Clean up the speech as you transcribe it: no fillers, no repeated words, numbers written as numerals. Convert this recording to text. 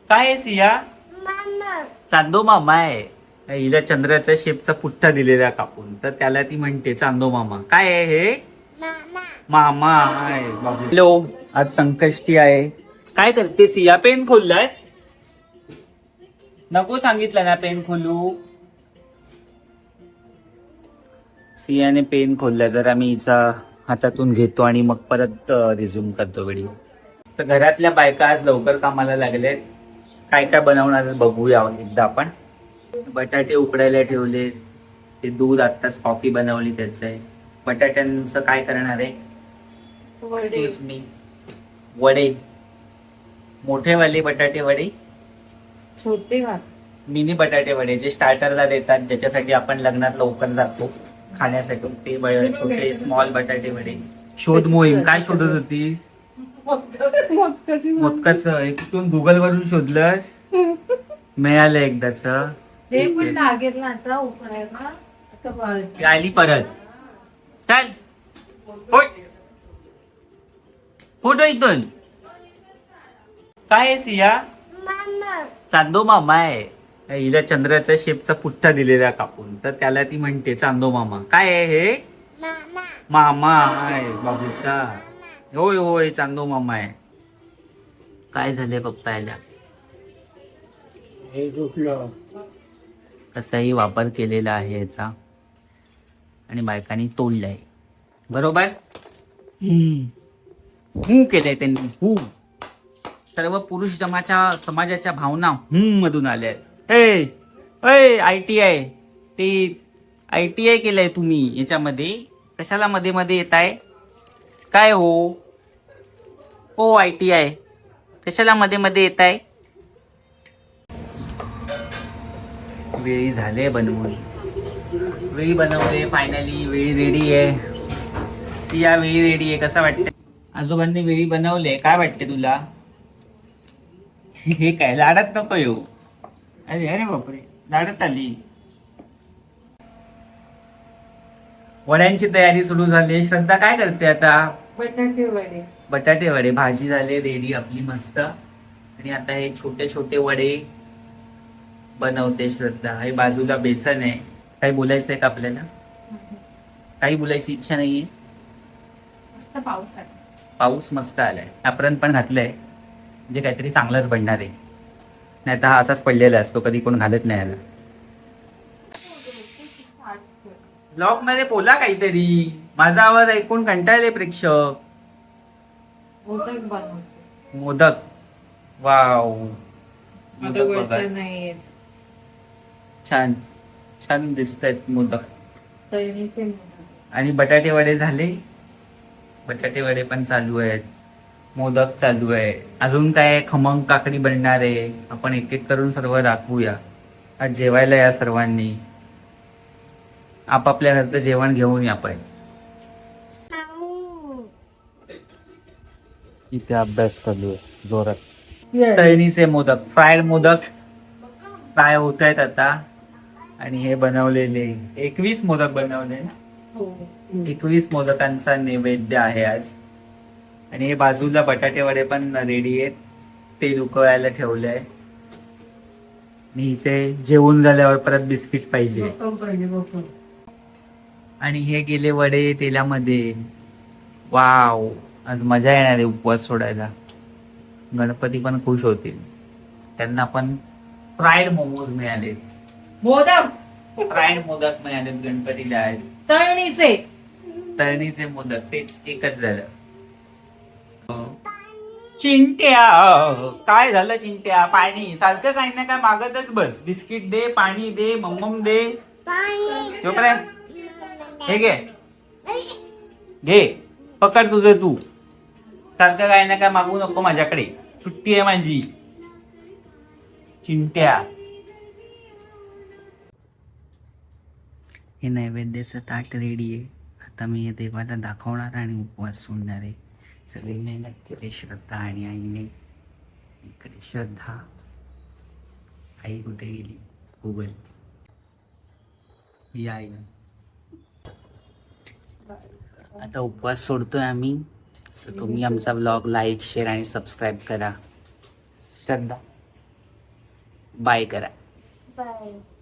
काय आहे सिया? चांदो मामा आहे. हिला चंद्राच्या शेपचा पुठ्ठा दिलेला कापून, तर त्याला ती म्हणते चांदो मामा. काय आहे हे? मामा आहे बाबू. हॅलो, आज संकष्टी आहे. काय करते सिया? पेन खोललास? नको सांगितलं ना पेन खोलू. सियाने पेन खोलला, जरा मी हिचा हातातून घेतो आणि मग परत रिझ्यूम करतो व्हिडिओ. तर घरातल्या बायका आज लवकर कामाला लागलेत. काय काय बनवणार बघूया एकदा आपण. बटाटे उकडायला ठेवले, ते दूध आत्ताच कॉफी बनवली त्याचं. बटाट्यांचं काय करणार आहे? Excuse me. वडे, मोठेवाले बटाटे वडे, छोटे मिनी बटाटे वडे जे स्टार्टरला देतात, ज्याच्यासाठी आपण लग्नात लवकर जातो खाण्यासाठी, ते छोटे स्मॉल बटाटे वडे. शोध मोहीम काय शोधत होती? मोदकाच कुठून गुगल वरून शोधलंस? मिळालं एकदाच. हे पण लागेल ना आता उकडायला. आली परत. चल फोटो इथून. काय आहे सिया? चांदो मामा आहे. हिला चंद्राच्या शेपचा पुठ्ठा दिलेला कापून, तर त्याला ती म्हणते चांदो मामा. काय आहे हे? मामा आहे बाबूचा. होय होय, चांदो मामा आहे. काय झालंय पप्पा याला? कसाही वापर केलेला आहे याचा आणि बायकांनी तोडलाय. बरोबर. केलंय त्यांनी. सर्व पुरुष समाजाच्या भावना मधून आल्या. ITI, ते ITI केलंय तुम्ही याच्यामध्ये. कशाला मध्ये मध्ये येत आहे? काय हो ITI, कशाला मध्ये मध्ये येत आहे? वेळी झाले बनवून. वेळी बनवले फायनली. वेळी रेडी आहे. सिया वेळी रेडी आहे. कसं वाटतं? आजोबांनी वेळी बनवले. काय वाटते तुला? हे काय लाडात नको येऊ. अरे अरे बापरे, लाडात आली. वड्यांची तयारी सुरू झाली. श्रद्धा काय करते आता? बटाटे वडे. भाजी झाले रेडी आपली मस्त. आणि आता हे छोटे छोटे वडे बनवते श्रद्धा. हे बाजूला बेसन आहे. काही बोलायचंय का आपल्याला? काही बोलायची इच्छा नाहीये. पाऊस मस्त आलाय. आपण पण घातलंय, म्हणजे काहीतरी चांगलंच बनणार आहे. नाही तर हा असाच पडलेला असतो, कधी कोण घालत नाही याला. ब्लॉग मध्ये बोला काहीतरी. माझा आवाज ऐकून कंटाळले प्रेक्षक. मोदक. वाव, मोदक बघा. छान छान दिसतायत मोदक. आणि बटाटे वडे झाले. बटाटे वडे पण चालू आहेत. मोदक चालू आहे. अजून काय? खमंग काकडी बनणार आहे. आपण एक एक करून सर्व दाखवूया. आज जेवायला या सर्वांनी. आपापल्या घरचं जेवण घेऊन या. पण इथे अभ्यास चालू आहे जोरात. तळणीचे मोदक, फ्रायड मोदक फ्राय होत आहेत आता. आणि हे बनवलेले 21 मोदक बनवले. 21 मोदकांचा नैवेद्य आहे आज. आणि हे बाजूला बटाटे वडे पण रेडी आहेत. तेल उकळायला ठेवलंय. आणि इथे जेवून झाल्यावर परत बिस्किट पाहिजे. आणि हे गेले वडे तेलामध्ये. वाव, आज मजा येणार आहे उपवास सोडायला. गणपती पण खुश होतील. त्यांना पण फ्राईड मोमोज मिळाले. फ्राईड मोदक मिळाले गणपतीला आज. तळणीचे मोदक. तेच एकच झालं. चिंट्या, काय झालं चिंट्या? पाणी सारखं काही ना काय मागतच बस. बिस्किट दे, पाणी दे, मम्मम दे. हे घे पकड तुझं तू. सारखं काय ना काय मागू नको माझ्याकडे. सुट्टी आहे माझी. चिंट्या. हे नैवेद्याचं ताट रेडी आहे. आता मी हे देवाला दाखवणार आणि उपवास सोडणार आहे. सगळी मेहनत केली श्रद्धा आणि आईने. इकडे श्रद्धा. आई कुठे गेली? गुगल. ही आई. आता उपवास सोडतोय आम्ही. तर तुम्ही आमचा ब्लॉग लाईक, शेअर आणि सबस्क्राईब करा. श्रद्धा. बाय करा. बाय.